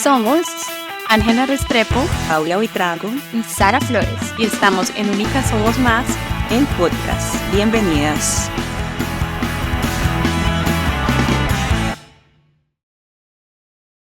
Somos Ángela Restrepo, Paula Buitrago y Sara Flores y estamos en Únicas Somos Más en podcast. Bienvenidas.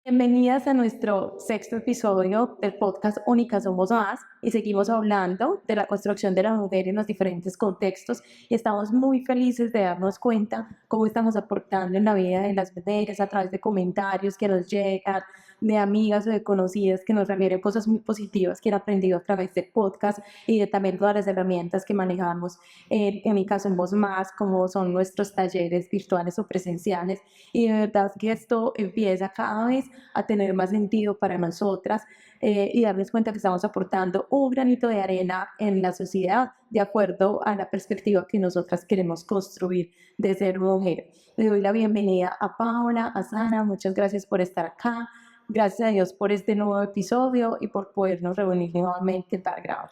Bienvenidas a nuestro sexto episodio del podcast Únicas Somos Más y seguimos hablando de la construcción de la mujer en los diferentes contextos y estamos muy felices de darnos cuenta cómo estamos aportando en la vida de las mujeres a través de comentarios que nos llegan, de amigas o de conocidas que nos refieren cosas muy positivas que han aprendido a través del podcast y de también todas las herramientas que manejamos en mi caso en Voz Más, como son nuestros talleres virtuales o presenciales, y de verdad que esto empieza cada vez a tener más sentido para nosotras y darnos cuenta que estamos aportando un granito de arena en la sociedad de acuerdo a la perspectiva que nosotras queremos construir de ser mujer. Le doy la bienvenida a Paula, a Sara, muchas gracias por estar acá. Gracias a Dios por este nuevo episodio y por podernos reunir nuevamente para grabar.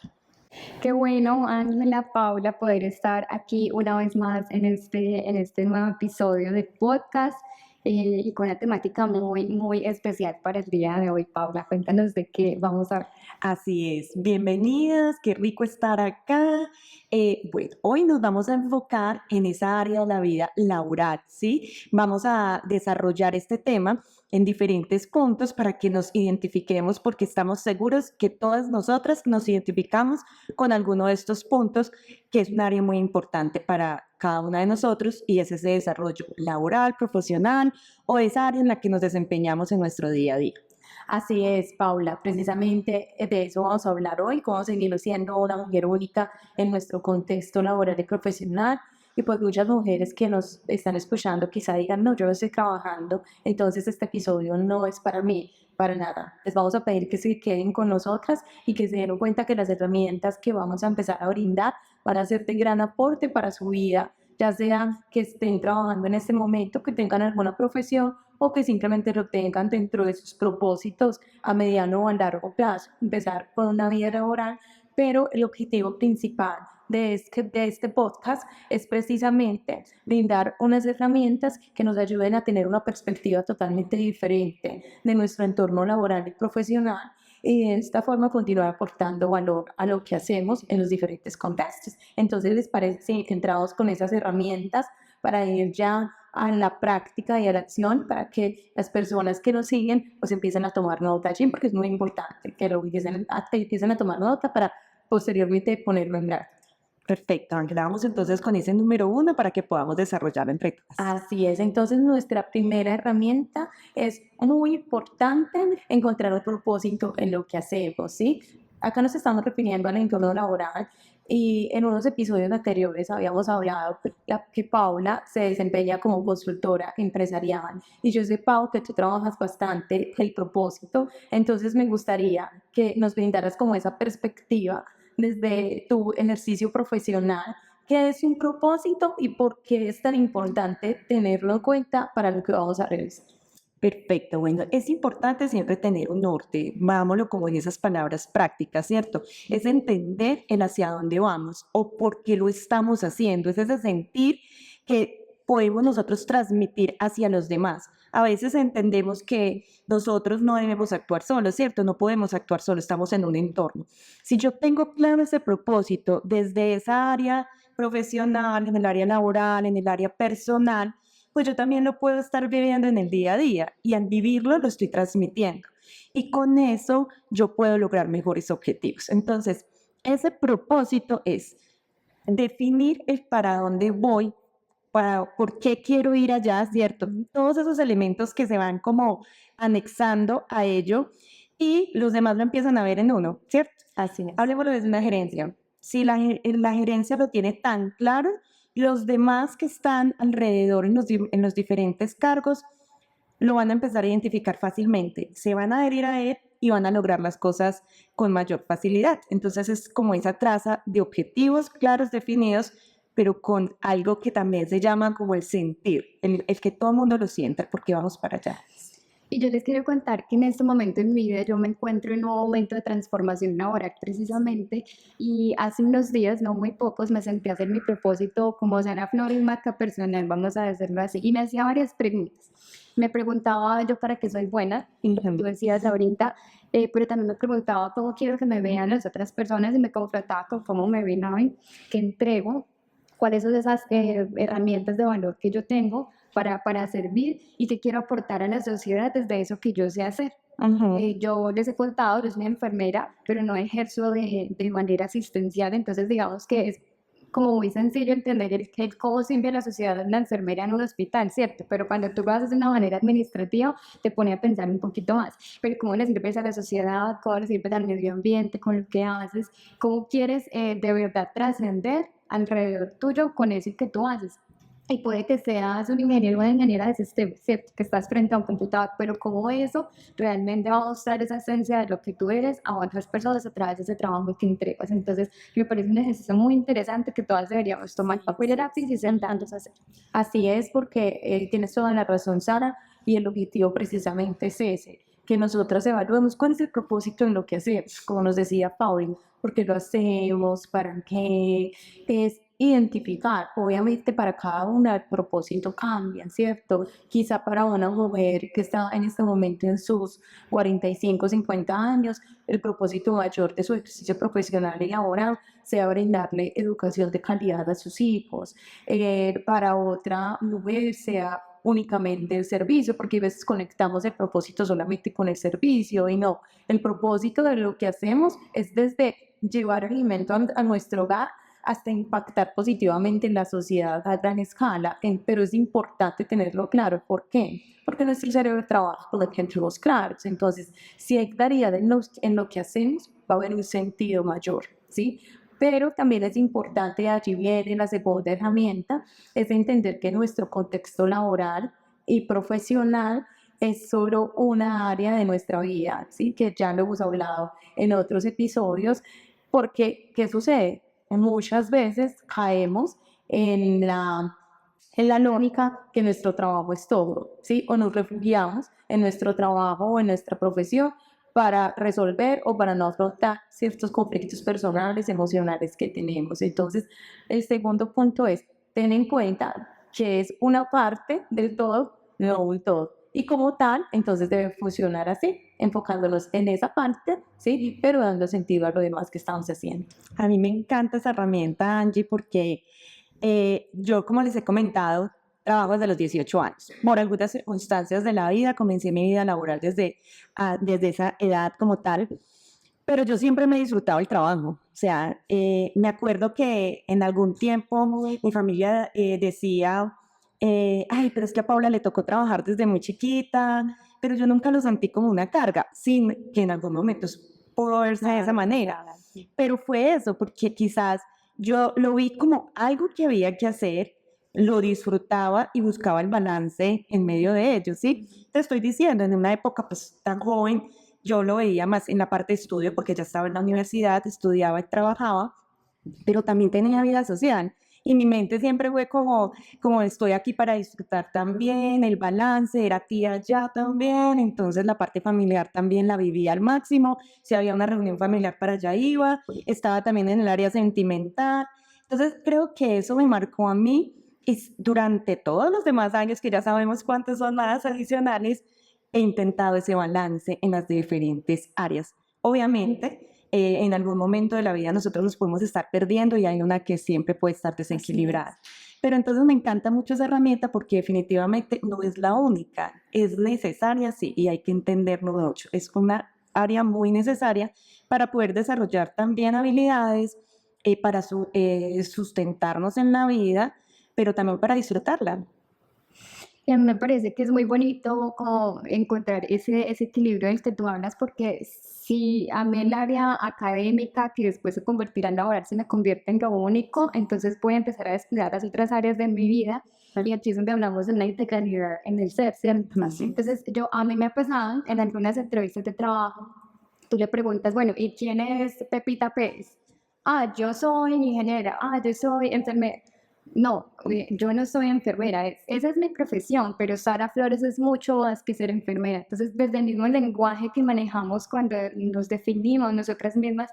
Qué bueno, Ángela, Paula, poder estar aquí una vez más en este nuevo episodio de podcast y con una temática muy especial para el día de hoy. Paula, cuéntanos de qué vamos a hablar. Así es, bienvenidas, qué rico estar acá. Bueno, hoy nos vamos a enfocar en esa área de la vida laboral, ¿sí? Vamos a desarrollar este tema en diferentes puntos para que nos identifiquemos, porque estamos seguros que todas nosotras nos identificamos con alguno de estos puntos, que es un área muy importante para cada una de nosotros, y es ese desarrollo laboral, profesional, o esa área en la que nos desempeñamos en nuestro día a día. Así es, Paula, precisamente de eso vamos a hablar hoy, cómo seguir siendo una mujer única en nuestro contexto laboral y profesional. Y pues muchas mujeres que nos están escuchando quizá digan, no, yo estoy trabajando, entonces este episodio no es para mí, para nada. Les vamos a pedir que se queden con nosotras y que se den cuenta que las herramientas que vamos a empezar a brindar van a ser de gran aporte para su vida, ya sea que estén trabajando en este momento, que tengan alguna profesión o que simplemente lo tengan dentro de sus propósitos a mediano o a largo plazo, empezar con una vida laboral, pero el objetivo principal de este podcast es precisamente brindar unas herramientas que nos ayuden a tener una perspectiva totalmente diferente de nuestro entorno laboral y profesional, y de esta forma continuar aportando valor a lo que hacemos en los diferentes contextos. Entonces, ¿les parece que entramos con esas herramientas para ir ya a la práctica y a la acción, para que las personas que nos siguen pues empiecen a tomar nota allí, porque es muy importante que lo empiecen a tomar nota para posteriormente ponerlo en práctica? Perfecto, Ángela, vamos entonces con ese número 1 para que podamos desarrollarlo entre todas. Así es, entonces nuestra primera herramienta es muy importante encontrar un propósito en lo que hacemos, ¿sí? Acá nos estamos refiriendo al entorno laboral y en unos episodios anteriores habíamos hablado que Paula se desempeña como consultora empresarial y yo sé, Pau, que tú trabajas bastante el propósito, entonces me gustaría que nos brindaras como esa perspectiva desde tu ejercicio profesional. ¿Qué es un propósito y por qué es tan importante tenerlo en cuenta para lo que vamos a realizar? Perfecto, bueno, es importante siempre tener un norte, vámonos como en esas palabras prácticas, ¿cierto? Es entender el hacia dónde vamos o por qué lo estamos haciendo, es ese sentir que podemos nosotros transmitir hacia los demás. A veces entendemos que nosotros no debemos actuar solos, ¿cierto? No podemos actuar solos, estamos en un entorno. Si yo tengo claro ese propósito desde esa área profesional, en el área laboral, en el área personal, pues yo también lo puedo estar viviendo en el día a día y al vivirlo lo estoy transmitiendo. Y con eso yo puedo lograr mejores objetivos. Entonces, ese propósito es definir el para dónde voy, por qué quiero ir allá, ¿cierto? Todos esos elementos que se van como anexando a ello y los demás lo empiezan a ver en uno, ¿cierto? Así es. Hablemos desde una gerencia. Si la gerencia lo tiene tan claro, los demás que están alrededor en los diferentes cargos lo van a empezar a identificar fácilmente, se van a adherir a él y van a lograr las cosas con mayor facilidad. Entonces es como esa traza de objetivos claros, definidos, pero con algo que también se llama como el sentir, el que todo el mundo lo sienta, porque vamos para allá. Y yo les quiero contar que en este momento en mi vida yo me encuentro en un momento de transformación laboral precisamente, y hace unos días, no muy pocos, me senté a hacer mi propósito como Sara Flores, marca personal, vamos a decirlo así, y me hacía varias preguntas. me preguntaba yo para qué soy buena, tú decías ahorita, pero también me preguntaba cómo quiero que me vean las otras personas y me confrontaba con cómo me ven hoy, qué entrego, cuáles son esas herramientas de valor que yo tengo para servir y qué quiero aportar a la sociedad desde eso que yo sé hacer. Yo les he contado, yo soy enfermera, pero no ejerzo de manera asistencial, entonces digamos que es como muy sencillo entender cómo sirve a la sociedad una enfermera en un hospital, ¿cierto? Pero cuando tú lo haces de una manera administrativa, te pone a pensar un poquito más. Pero ¿cómo le sirves a la sociedad? ¿Cómo le sirves al medio ambiente con lo que haces? ¿Cómo quieres de verdad trascender alrededor tuyo con eso que tú haces? Y puede que seas un ingeniero o una ingeniera de sistemas, ¿cierto? Que estás frente a un computador, pero cómo eso realmente va a mostrar esa esencia de lo que tú eres a otras personas a través de ese trabajo que entregas. Entonces, me parece un ejercicio muy interesante que todas deberíamos tomar papel y lápiz y sentarnos a hacer. Así es, porque tienes toda la razón, Sara, y el objetivo precisamente es ese, que nosotras evaluemos cuál es el propósito en lo que hacemos, como nos decía Pauli, por qué lo hacemos, para qué, es identificar. Obviamente para cada una el propósito cambia, ¿cierto? Quizá para una mujer que está en este momento en sus 45, 50 años, el propósito mayor de su ejercicio profesional y laboral sea brindarle educación de calidad a sus hijos. Para otra mujer sea únicamente el servicio, porque a veces conectamos el propósito solamente con el servicio y no, el propósito de lo que hacemos es desde llevar alimento a nuestro hogar hasta impactar positivamente en la sociedad a gran escala, pero es importante tenerlo claro. ¿Por qué? Porque nuestro cerebro trabaja con ejemplos claros. Entonces, si hay claridad en lo que hacemos, va a haber un sentido mayor, ¿sí? Pero también es importante, allí viene la segunda herramienta, es entender que nuestro contexto laboral y profesional es solo una área de nuestra vida, ¿sí? Que ya lo hemos hablado en otros episodios, porque ¿qué sucede? Muchas veces caemos en la lógica que nuestro trabajo es todo, ¿sí? O nos refugiamos en nuestro trabajo o en nuestra profesión para resolver o para no afrontar ciertos conflictos personales, emocionales que tenemos. Entonces, el segundo punto es, ten en cuenta que es una parte del todo, no un todo. Y como tal, entonces debe funcionar así, enfocándonos en esa parte, ¿sí? Pero dando sentido a lo demás que estamos haciendo. A mí me encanta esa herramienta, Angie, porque yo, como les he comentado, trabajo desde los 18 años. Por algunas circunstancias de la vida, comencé mi vida laboral desde esa edad como tal, pero yo siempre me he disfrutado el trabajo. O sea, me acuerdo que en algún tiempo mi familia decía, ay, pero es que a Paula le tocó trabajar desde muy chiquita, pero yo nunca lo sentí como una carga, sin que en algún momento pudo verse de esa manera. Pero fue eso, porque quizás yo lo vi como algo que había que hacer, lo disfrutaba y buscaba el balance en medio de ello, ¿sí? Te estoy diciendo, en una época pues tan joven, yo lo veía más en la parte de estudio, porque ya estaba en la universidad, estudiaba y trabajaba, pero también tenía vida social. Y mi mente siempre fue como estoy aquí para disfrutar también, el balance, era tía ya también, entonces la parte familiar también la vivía al máximo, si había una reunión familiar para allá iba, estaba también en el área sentimental, entonces creo que eso me marcó a mí y durante todos los demás años, que ya sabemos cuántos son más adicionales, he intentado ese balance en las diferentes áreas. Obviamente, en algún momento de la vida nosotros nos podemos estar perdiendo y hay una que siempre puede estar desequilibrada. Pero entonces me encanta mucho esa herramienta porque definitivamente no es la única, es necesaria, sí, y hay que entenderlo mucho. Es una área muy necesaria para poder desarrollar también habilidades, para sustentarnos en la vida, pero también para disfrutarla. Y a mí me parece que es muy bonito como encontrar ese equilibrio del que tú hablas, porque si a mí el área académica, que después se convertirá en laboral, se me convierte en lo único, entonces voy a empezar a descuidar las otras áreas de mi vida, y aquí es donde hablamos de una integralidad en el ser, ¿cierto? Entonces, a mí me ha pasado en algunas entrevistas de trabajo, tú le preguntas, bueno, ¿y quién es Pepita Pérez? Ah, yo soy ingeniera, ah, yo soy enfermera. No, yo no soy enfermera, esa es mi profesión, pero Sara Flores es mucho más que ser enfermera. Entonces, desde el mismo lenguaje que manejamos cuando nos definimos nosotras mismas,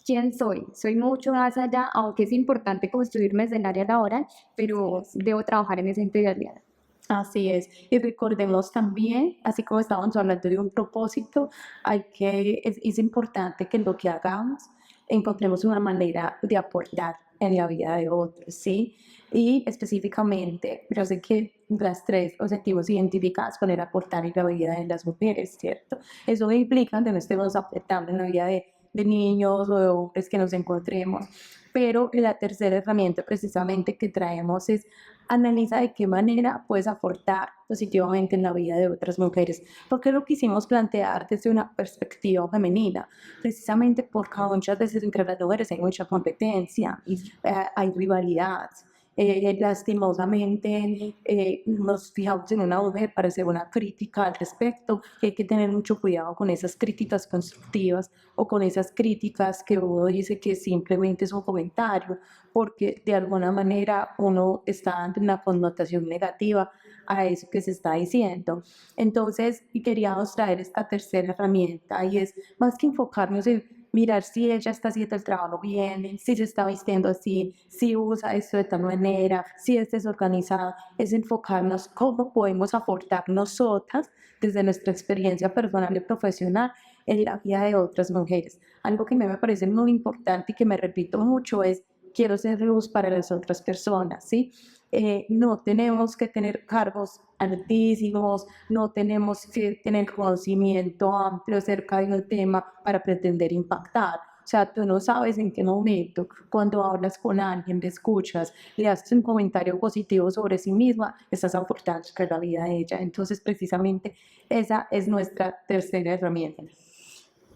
¿quién soy? Soy mucho más allá, aunque es importante construirme desde el área laboral, pero debo trabajar en esa integridad. Así es. Y recordemos también, así como estábamos hablando de un propósito, es importante que en lo que hagamos encontremos una manera de aportar en la vida de otros, ¿sí? Y específicamente, yo sé que las tres os sentimos identificadas con el aportar en la vida de las mujeres, ¿cierto? Eso implica que no estemos aportando en la vida de niños o de hombres que nos encontremos, pero la tercera herramienta precisamente que traemos es analiza de qué manera puedes aportar positivamente en la vida de otras mujeres. Porque lo quisimos plantear desde una perspectiva femenina, precisamente porque muchas veces entre las mujeres hay mucha competencia, hay rivalidad. Lastimosamente nos fijamos en una mujer para hacer una crítica al respecto, y hay que tener mucho cuidado con esas críticas constructivas o con esas críticas que uno dice que simplemente es un comentario, porque de alguna manera uno está dando una connotación negativa a eso que se está diciendo. Entonces, y queríamos traer esta tercera herramienta, y es más que enfocarnos en mirar si ella está haciendo el trabajo bien, si se está vistiendo así, si usa esto de tal manera, si es desorganizada, es enfocarnos cómo podemos aportar nosotras desde nuestra experiencia personal y profesional en la vida de otras mujeres. Algo que me parece muy importante y que me repito mucho es quiero ser luz para las otras personas, ¿sí? No tenemos que tener cargos altísimos, no tenemos que tener conocimiento amplio acerca de un tema para pretender impactar. O sea, tú no sabes en qué momento, cuando hablas con alguien, le escuchas, le haces un comentario positivo sobre sí misma, estás aportando a la vida de ella. Entonces, precisamente, esa es nuestra tercera herramienta.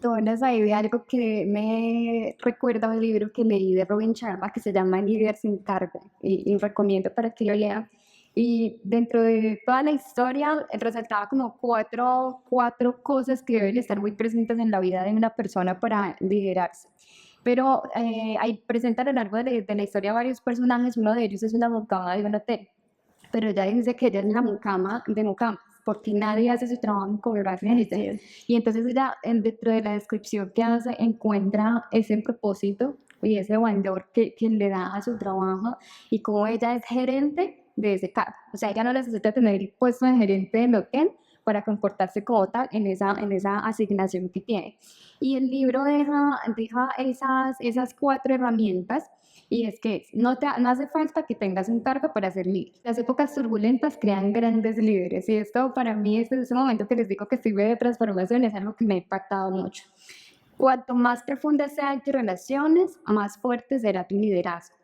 Tú hablas ahí de algo que me recuerda a un libro que leí de Robin Sharma que se llama Líder sin carga y recomiendo para que lo lean. Y dentro de toda la historia resaltaba como cuatro cosas que deben estar muy presentes en la vida de una persona para liderarse. Pero ahí presenta a lo largo de la historia varios personajes, uno de ellos es una mucama de un hotel, pero ella dice que ella es la mucama de mucamas, porque nadie hace su trabajo con gracia a ella. Y entonces ella, dentro de la descripción que hace, encuentra ese propósito y ese valor que le da a su trabajo y cómo ella es gerente de ese cargo. O sea, ella no necesita tener el puesto de gerente del hotel para comportarse como tal en esa asignación que tiene. Y el libro deja esas cuatro herramientas y es que no hace falta que tengas un cargo para ser líder. Las épocas turbulentas crean grandes líderes y esto para mí es ese momento que les digo que estoy de transformación, es algo que me ha impactado mucho. Cuanto más profundas sean tus relaciones, más fuerte será tu liderazgo.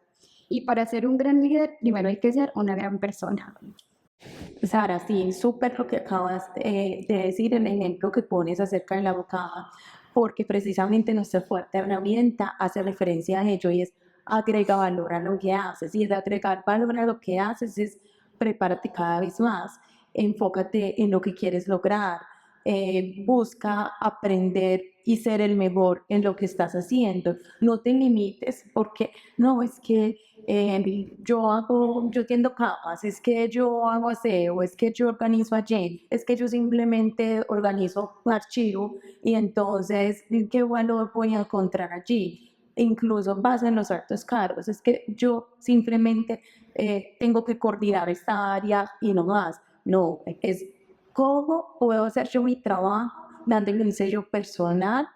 Y para ser un gran líder, primero hay que ser una gran persona. Sara, sí, súper lo que acabas de decir, el ejemplo que pones acerca de la bocada, porque precisamente nuestra fuerte herramienta hace referencia a ello y es agrega valor a lo que haces. Y el agregar valor a lo que haces es prepárate cada vez más, enfócate en lo que quieres lograr, busca aprender y ser el mejor en lo que estás haciendo. No te limites porque no es que yo tiendo camas, es que yo hago aseo, es que yo organizo allí, es que yo simplemente organizo un archivo y entonces, ¿qué valor voy a encontrar allí? Incluso vas en los altos cargos, es que yo simplemente tengo que coordinar esta área y no más. No, es cómo puedo hacer yo mi trabajo dándole un sello personal,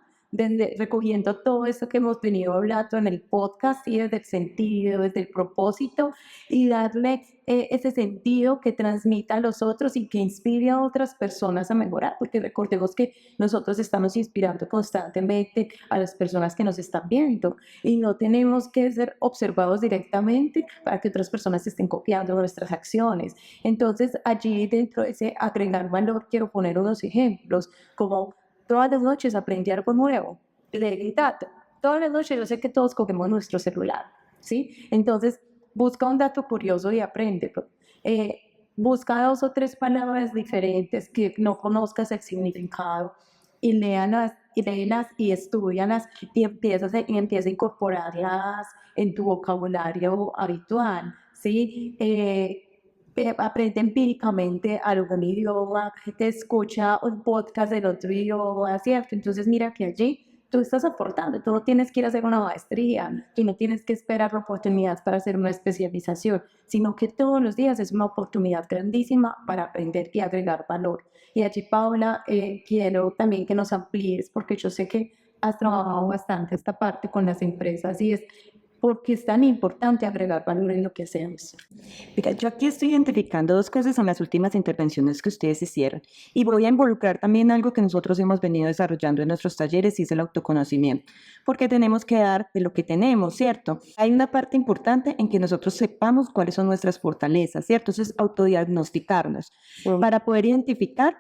recogiendo todo esto que hemos venido hablando en el podcast y desde el sentido, desde el propósito y darle ese sentido que transmita a los otros y que inspire a otras personas a mejorar, porque recordemos que nosotros estamos inspirando constantemente a las personas que nos están viendo y no tenemos que ser observados directamente para que otras personas estén copiando nuestras acciones. Entonces allí dentro de ese agregar valor quiero poner unos ejemplos como todas las noches aprendí algo nuevo. Todas las noches yo sé que todos cogemos nuestro celular, ¿sí? Entonces, busca un dato curioso y aprende. Busca dos o tres palabras diferentes que no conozcas el significado y léelas y estudialas y empieza a incorporarlas en tu vocabulario habitual, ¿sí? Aprende empíricamente algún idioma, te escucha un podcast del otro idioma, ¿cierto? Entonces mira que allí tú estás aportando, tú no tienes que ir a hacer una maestría, tú no tienes que esperar oportunidades para hacer una especialización, sino que todos los días es una oportunidad grandísima para aprender y agregar valor. Y allí, Paula, quiero también que nos amplíes, porque yo sé que has trabajado bastante esta parte con las empresas y es porque es tan importante agregar valor en lo que hacemos. Mira, yo aquí estoy identificando dos cosas en las últimas intervenciones que ustedes hicieron y voy a involucrar también algo que nosotros hemos venido desarrollando en nuestros talleres y es el autoconocimiento, porque tenemos que dar de lo que tenemos, ¿cierto? Hay una parte importante en que nosotros sepamos cuáles son nuestras fortalezas, ¿cierto? Eso es autodiagnosticarnos para poder identificar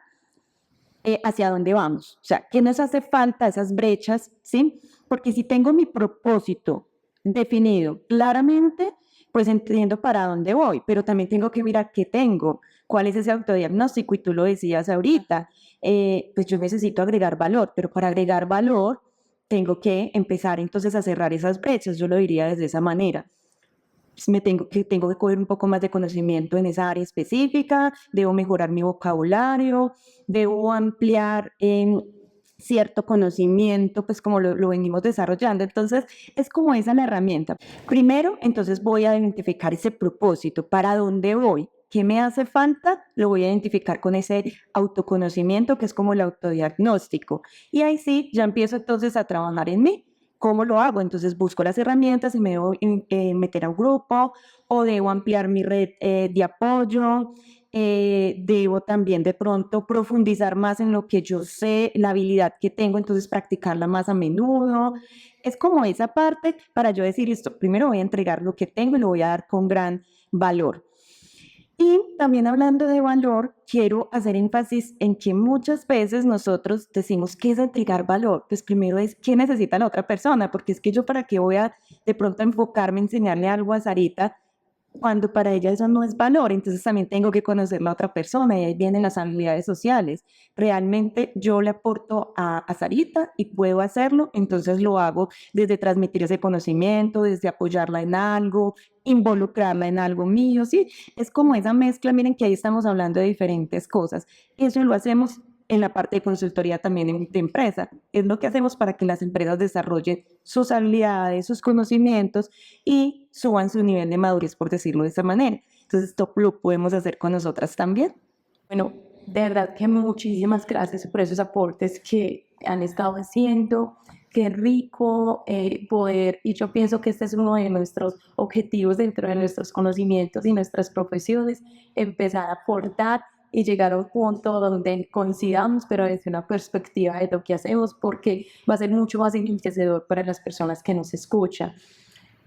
hacia dónde vamos, o sea, qué nos hace falta, esas brechas, ¿sí? Porque si tengo mi propósito definido claramente, pues entiendo para dónde voy, pero también tengo que mirar qué tengo, cuál es ese autodiagnóstico, y tú lo decías ahorita, pues yo necesito agregar valor, pero para agregar valor tengo que empezar entonces a cerrar esas brechas, yo lo diría desde esa manera. Tengo que coger un poco más de conocimiento en esa área específica, debo mejorar mi vocabulario, debo ampliar cierto conocimiento, pues como lo venimos desarrollando. Entonces, es como esa la herramienta. Primero, entonces voy a identificar ese propósito, para dónde voy, qué me hace falta, lo voy a identificar con ese autoconocimiento que es como el autodiagnóstico. Y ahí sí, ya empiezo entonces a trabajar en mí. ¿Cómo lo hago? Entonces busco las herramientas y me debo meter a un grupo o debo ampliar mi red de apoyo. Debo también de pronto profundizar más en lo que yo sé, la habilidad que tengo, entonces practicarla más a menudo. Es como esa parte para yo decir esto, primero voy a entregar lo que tengo y lo voy a dar con gran valor. Y también hablando de valor, quiero hacer énfasis en que muchas veces nosotros decimos qué es entregar valor. Pues primero es qué necesita la otra persona, porque es que yo para qué voy a de pronto enfocarme, enseñarle algo a Sarita cuando para ella eso no es valor. Entonces también tengo que conocer a la otra persona y ahí vienen las habilidades sociales. Realmente yo le aporto a Sarita y puedo hacerlo, entonces lo hago desde transmitir ese conocimiento, desde apoyarla en algo, involucrarla en algo mío, ¿sí? Es como esa mezcla, miren que ahí estamos hablando de diferentes cosas. Eso lo hacemos en la parte de consultoría también de empresa. Es lo que hacemos para que las empresas desarrollen sus habilidades, sus conocimientos y suban su nivel de madurez, por decirlo de esa manera. Entonces, esto lo podemos hacer con nosotras también. Bueno, de verdad que muchísimas gracias por esos aportes que han estado haciendo. Qué rico poder, y yo pienso que este es uno de nuestros objetivos dentro de nuestros conocimientos y nuestras profesiones, empezar a aportar y llegar a un punto donde coincidamos, pero desde una perspectiva de lo que hacemos, porque va a ser mucho más enriquecedor para las personas que nos escuchan.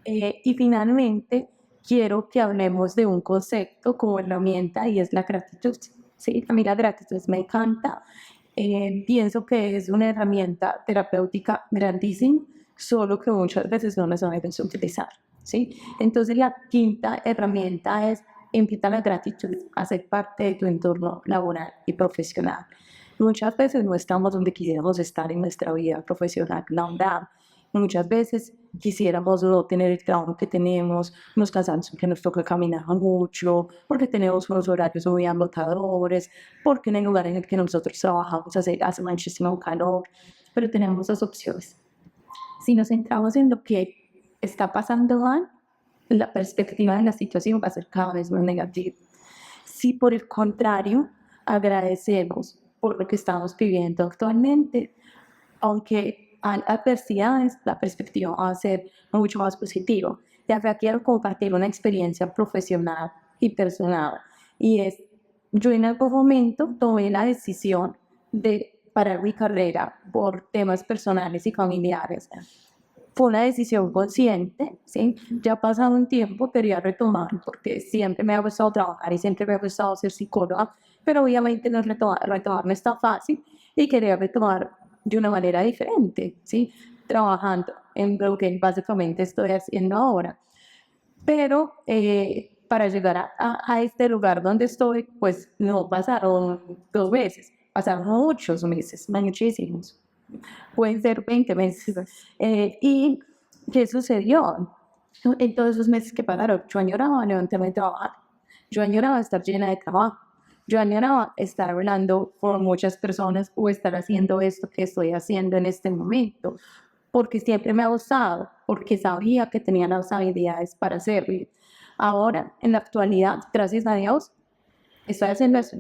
Y finalmente, quiero que hablemos de un concepto como herramienta y es la gratitud. Sí, a mí la gratitud me encanta. Pienso que es una herramienta terapéutica grandísima, solo que muchas veces no la sabemos utilizar. ¿Sí? Entonces, la quinta herramienta es invita la gratitud a ser parte de tu entorno laboral y profesional. Muchas veces no estamos donde quisiéramos estar en nuestra vida profesional laboral. Muchas veces quisiéramos no tener el trabajo que tenemos, nos cansamos que nos toca caminar mucho, porque tenemos unos horarios muy agotadores, porque en el lugar en el que nosotros trabajamos hace muchísimo calor, pero tenemos dos opciones. Si nos centramos en lo que está pasando mal, la perspectiva de la situación va a ser cada vez más negativa. Si por el contrario agradecemos por lo que estamos viviendo actualmente, aunque hay adversidades, la perspectiva va a ser mucho más positiva. Y acá quiero compartir una experiencia profesional y personal, y es, yo en algún momento tomé la decisión de parar mi carrera por temas personales y familiares. Fue una decisión consciente, ¿sí? Ya ha pasado un tiempo, quería retomar, porque siempre me ha gustado trabajar y siempre me ha gustado ser psicóloga, pero obviamente no retomar no está fácil y quería retomar de una manera diferente, ¿sí? Trabajando en lo que básicamente estoy haciendo ahora. Pero para llegar a este lugar donde estoy, pues no pasaron 2 meses, pasaron muchos meses, muchísimos. Pueden ser 20 meses. ¿Y qué sucedió? En todos esos meses que pasaron, yo añoraba levantarme a trabajar. Yo añoraba estar llena de trabajo. yo anhelaba estar hablando con muchas personas o estar haciendo esto que estoy haciendo en este momento, porque siempre me ha gustado, porque sabía que tenía las habilidades para hacerlo. Ahora, en la actualidad, gracias a Dios, estoy haciendo eso.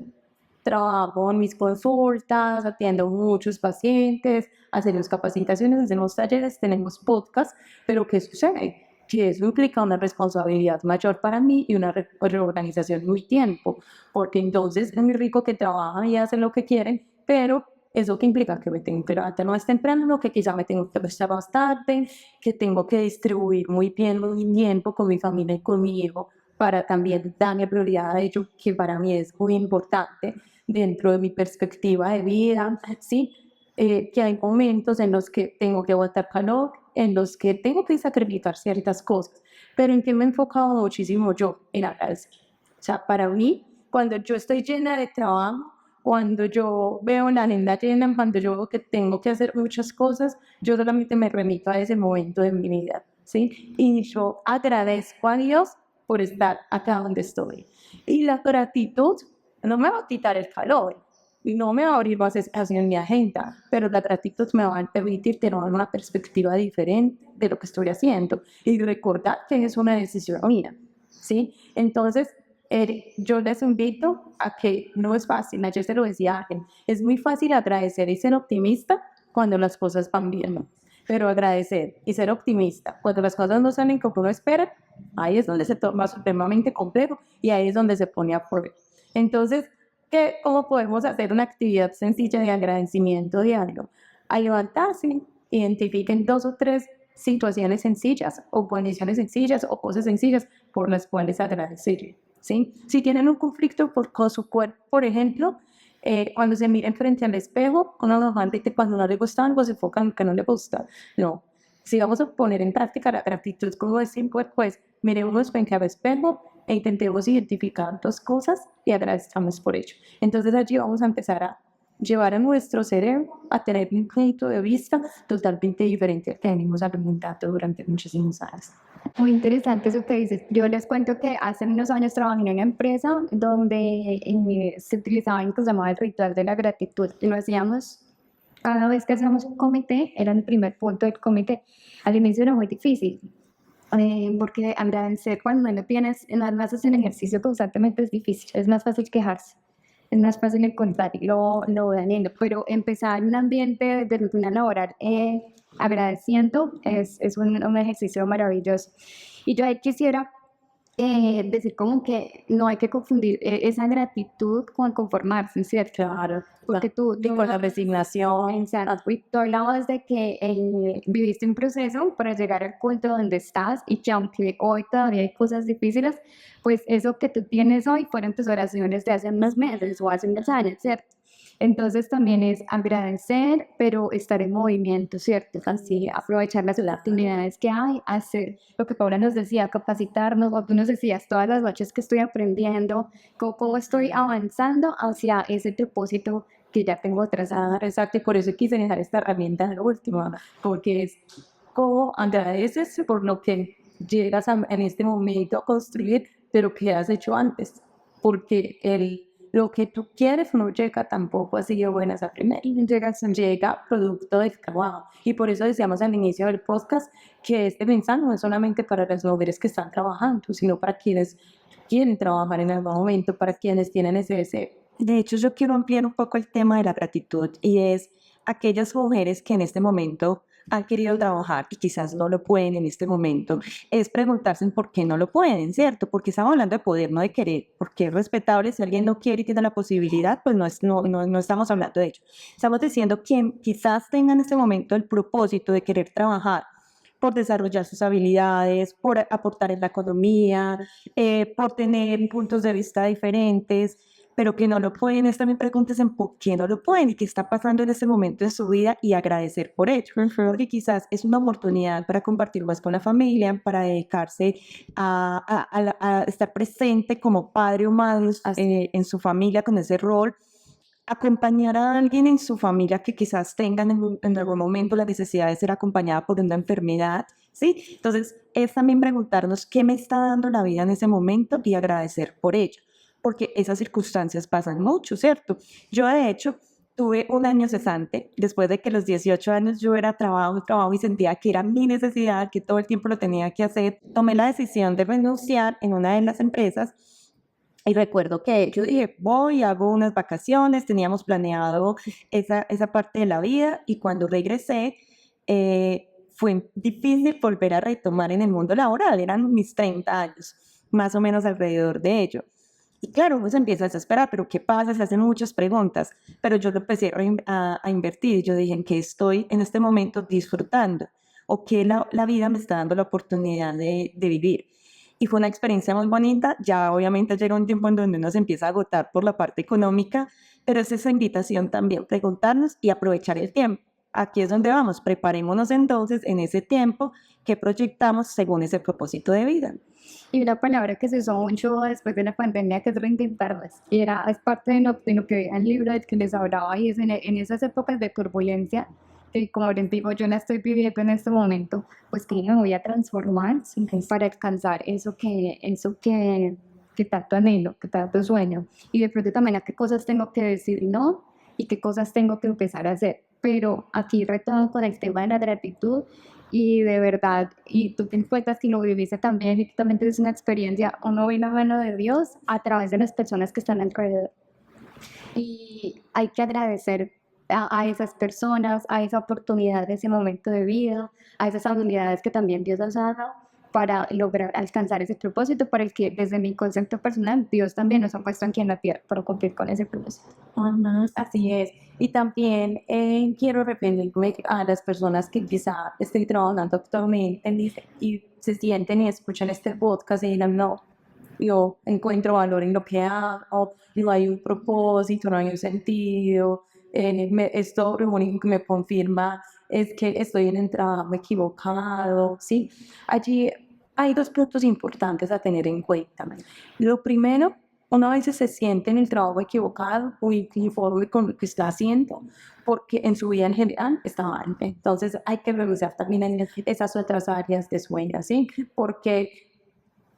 Trabajo en mis consultas, atiendo muchos pacientes, hacemos capacitaciones, hacemos talleres, tenemos podcast, pero ¿qué sucede? Que eso implica una responsabilidad mayor para mí y una reorganización en mi tiempo, porque entonces es muy rico que trabajan y hacen lo que quieren, pero eso que implica que me tengo que levantar más temprano, que quizá me tengo que acostar más tarde, que tengo que distribuir muy bien mi tiempo con mi familia y con mi hijo para también darle prioridad a ello, que para mí es muy importante dentro de mi perspectiva de vida, ¿sí? Que hay momentos en los que tengo que aguantar calor, en los que tengo que sacrificar ciertas cosas, pero en que me he enfocado muchísimo yo en agradecer. O sea, para mí, cuando yo estoy llena de trabajo, cuando yo veo la agenda llena, cuando yo veo que tengo que hacer muchas cosas, yo solamente me remito a ese momento de mi vida, ¿sí? Y yo agradezco a Dios por estar acá donde estoy. Y la gratitud no me va a quitar el calor, y no me va a abrir más espacio en mi agenda, pero la gratitud me va a permitir tener una perspectiva diferente de lo que estoy haciendo y recordar que es una decisión mía, ¿sí? Entonces, yo les invito a que no es fácil, ayer se lo decía a alguien, es muy fácil agradecer y ser optimista cuando las cosas van bien, ¿no? Pero agradecer y ser optimista cuando las cosas no salen como uno espera, ahí es donde se toma supremamente complejo y ahí es donde se pone a prueba. Entonces, ¿cómo podemos hacer una actividad sencilla de agradecimiento diario? A levantarse, identifiquen 2 o 3 situaciones sencillas o condiciones sencillas o cosas sencillas por las cuales agradecer, ¿sí? Si tienen un conflicto con su cuerpo, por ejemplo, cuando se miren frente al espejo, uno normalmente cuando no le gusta algo se enfoca en lo que no le gusta. No, si vamos a poner en práctica la gratitud como es simple, pues miremos frente al espejo e intentemos identificar 2 cosas y agradezcamos por ello. Entonces allí vamos a empezar a llevar a nuestro cerebro a tener un punto de vista totalmente diferente al que venimos alimentando durante muchísimos años. Muy interesante eso que dices. Yo les cuento que hace unos años trabajé en una empresa donde se utilizaba algo que se llamaba el ritual de la gratitud y lo hacíamos cada vez que hacíamos un comité, era el primer punto del comité. Al inicio era muy difícil, porque agradecer cuando no tienes, además es un ejercicio constantemente es difícil, es más fácil quejarse. Es más fácil encontrar lo dañino, pero empezar un ambiente de rutina laboral agradeciendo es un ejercicio maravilloso. Y yo ahí quisiera decir como que no hay que confundir esa gratitud con conformarse, ¿cierto? Claro, Porque tú con la resignación. exacto, y tú hablabas de que viviste un proceso para llegar al punto donde estás y que aunque hoy todavía hay cosas difíciles, pues eso que tú tienes hoy fueron tus oraciones de hace unos meses o hace unos años, ¿cierto? Entonces también es agradecer, pero estar en movimiento, ¿cierto? Así aprovechar las oportunidades que hay, hacer lo que Paula nos decía, capacitarnos, o tú nos decías todas las noches que estoy aprendiendo, cómo estoy avanzando hacia ese propósito que ya tengo trazado. Exacto, y por eso quise dejar esta herramienta en la última, porque es como agradeces por lo que llegas en este momento a construir, pero que has hecho antes, porque lo que tú quieres no llega tampoco así de buenas a primeras, llega producto del trabajo. Y por eso decíamos al inicio del podcast que este mensaje no es solamente para las mujeres que están trabajando, sino para quienes quieren trabajar en algún momento, para quienes tienen ese deseo. De hecho, yo quiero ampliar un poco el tema de la gratitud y es aquellas mujeres que en este momento han querido trabajar y quizás no lo pueden en este momento, es preguntarse por qué no lo pueden, ¿cierto? Porque estamos hablando de poder, no de querer, porque es respetable, si alguien no quiere y tiene la posibilidad, pues no estamos hablando de ello. Estamos diciendo que quizás tengan en este momento el propósito de querer trabajar por desarrollar sus habilidades, por aportar en la economía, por tener puntos de vista diferentes, pero que no lo pueden, también pregúntense por qué no lo pueden y qué está pasando en este momento de su vida y agradecer por ello, porque quizás es una oportunidad para compartir más con la familia, para dedicarse a estar presente como padre o madre en su familia con ese rol, acompañar a alguien en su familia que quizás tengan en algún momento la necesidad de ser acompañada por una enfermedad, ¿sí? Entonces es también preguntarnos qué me está dando la vida en ese momento y agradecer por ello. porque esas circunstancias pasan mucho, ¿cierto? Yo, de hecho, tuve un año cesante, después de que a los 18 años yo era trabajo y sentía que era mi necesidad, que todo el tiempo lo tenía que hacer. Tomé la decisión de renunciar en una de las empresas y recuerdo que yo dije, voy, hago unas vacaciones, teníamos planeado esa parte de la vida y cuando regresé fue difícil volver a retomar en el mundo laboral, eran mis 30 años, más o menos alrededor de ello. Y claro, uno se empieza a desesperar, pero ¿qué pasa? Se hacen muchas preguntas, pero yo lo empecé a invertir. Yo dije, ¿en qué estoy en este momento disfrutando? ¿O qué la vida me está dando la oportunidad de vivir? Y fue una experiencia muy bonita. Ya obviamente llega un tiempo en donde uno se empieza a agotar por la parte económica, pero es esa invitación también, preguntarnos y aprovechar el tiempo. Aquí es donde vamos, preparémonos entonces en ese tiempo que proyectamos según ese propósito de vida. Y una palabra que se usó mucho después de la pandemia, que es reinventarlas. Y es parte de lo que veía en el libro del que les hablaba, y es en esas épocas de turbulencia, que como les digo, yo la estoy viviendo en este momento, pues que me voy a transformar para alcanzar que tanto anhelo, que tanto sueño. Y de pronto también a qué cosas tengo que decir no y qué cosas tengo que empezar a hacer. Pero aquí retomo con el tema de la gratitud. Y de verdad, y tú te encuentras que lo viviste también y tú también tienes una experiencia, uno ve la mano de Dios a través de las personas que están alrededor. Y hay que agradecer a esas personas, a esa oportunidad de ese momento de vida, a esas habilidades que también Dios nos ha dado para lograr alcanzar ese propósito para el que desde mi concepto personal Dios también nos ha puesto aquí en la tierra para cumplir con ese propósito. Ajá, así es. Y también quiero referirme a las personas que quizá estén trabajando actualmente y se sienten y escuchan este podcast y digan, no, yo encuentro valor en lo que hago, no hay un propósito, no hay un sentido, esto lo único que me confirma es que estoy en el trabajo equivocado, ¿sí? Allí hay dos puntos importantes a tener en cuenta. Lo primero, uno a veces se siente en el trabajo equivocado o inconforme con lo que está haciendo, porque en su vida en general está mal. Entonces hay que revisar también en esas otras áreas de su vida, ¿sí? Porque,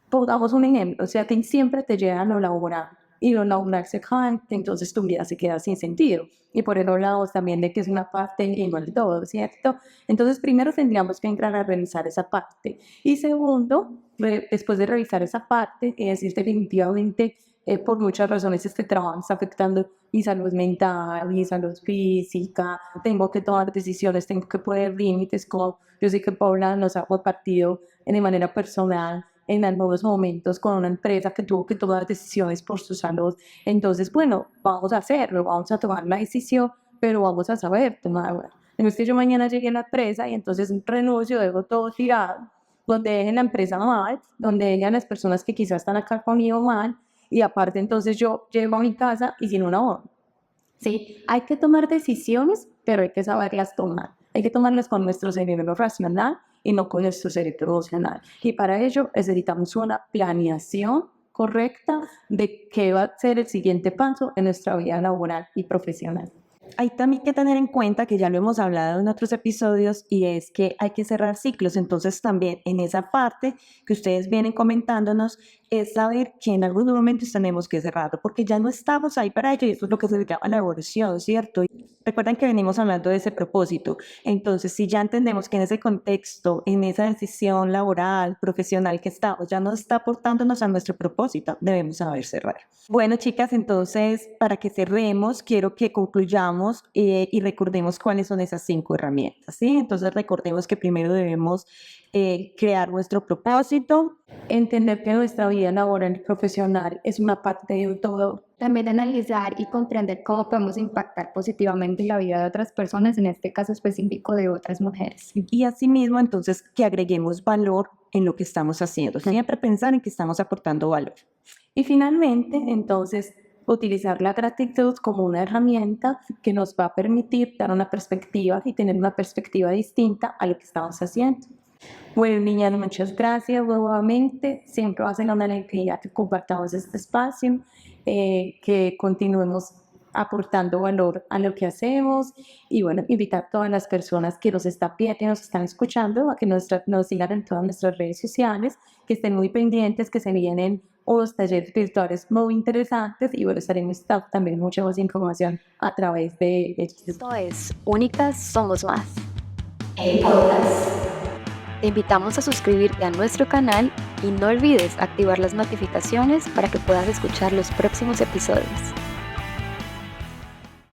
pongamos un ejemplo, o sea, que siempre te llevan a lo laboral y lo laboral se cae, entonces tu vida se queda sin sentido. Y por el otro lado también de que es una parte y no el todo, ¿cierto? Entonces primero tendríamos que entrar a revisar esa parte. Y segundo, después de revisar esa parte, es decir, definitivamente por muchas razones este trabajo está afectando mi salud mental, mi salud física, tengo que tomar decisiones, tengo que poner límites, como yo sé que Paula nos ha compartido de manera personal en algunos momentos con una empresa que tuvo que tomar decisiones por su salud. Entonces, bueno, vamos a hacerlo, vamos a tomar la decisión, pero vamos a saber tomarla. No es que yo mañana llegue a la empresa y entonces renuncio, dejo todo tirado, donde dejen la empresa mal, donde dejen las personas que quizás están acá conmigo mal, y aparte entonces yo llego a mi casa y sin un ahorro. Sí, hay que tomar decisiones, pero hay que saberlas tomar. Hay que tomarlas con nuestro cerebro racional y no con nuestro cerebro emocional. Y para ello necesitamos una planeación correcta de qué va a ser el siguiente paso en nuestra vida laboral y profesional. Hay también que tener en cuenta que ya lo hemos hablado en otros episodios y es que hay que cerrar ciclos. Entonces también en esa parte que ustedes vienen comentándonos es saber que en algunos momentos tenemos que cerrarlo porque ya no estamos ahí para ello y eso es lo que se llama la evolución, ¿cierto? Recuerden que venimos hablando de ese propósito. Entonces si ya entendemos que en ese contexto, en esa decisión laboral, profesional que estamos, ya no está aportándonos a nuestro propósito, debemos saber cerrar. Bueno, chicas, entonces para que cerremos, quiero que concluyamos y recordemos cuáles son esas 5 herramientas, ¿sí? Entonces recordemos que primero debemos crear nuestro propósito. Entender que nuestra vida laboral y profesional es una parte de todo. También analizar y comprender cómo podemos impactar positivamente la vida de otras personas, en este caso específico de otras mujeres. Y asimismo, entonces, que agreguemos valor en lo que estamos haciendo. Siempre pensar en que estamos aportando valor. Y finalmente, entonces, utilizar la gratitud como una herramienta que nos va a permitir dar una perspectiva y tener una perspectiva distinta a lo que estamos haciendo. Bueno, niñas, muchas gracias nuevamente. Siempre va a ser una alegría que compartamos este espacio, que continuemos aportando valor a lo que hacemos y bueno, invitar a todas las personas que nos están viendo, que nos están escuchando a que nos sigan en todas nuestras redes sociales, que estén muy pendientes, que se vienen unos talleres virtuales muy interesantes y bueno, estaremos dando también mucha más información a través de YouTube. Esto es Únicas Somos Más. El podcast. Te invitamos a suscribirte a nuestro canal y no olvides activar las notificaciones para que puedas escuchar los próximos episodios.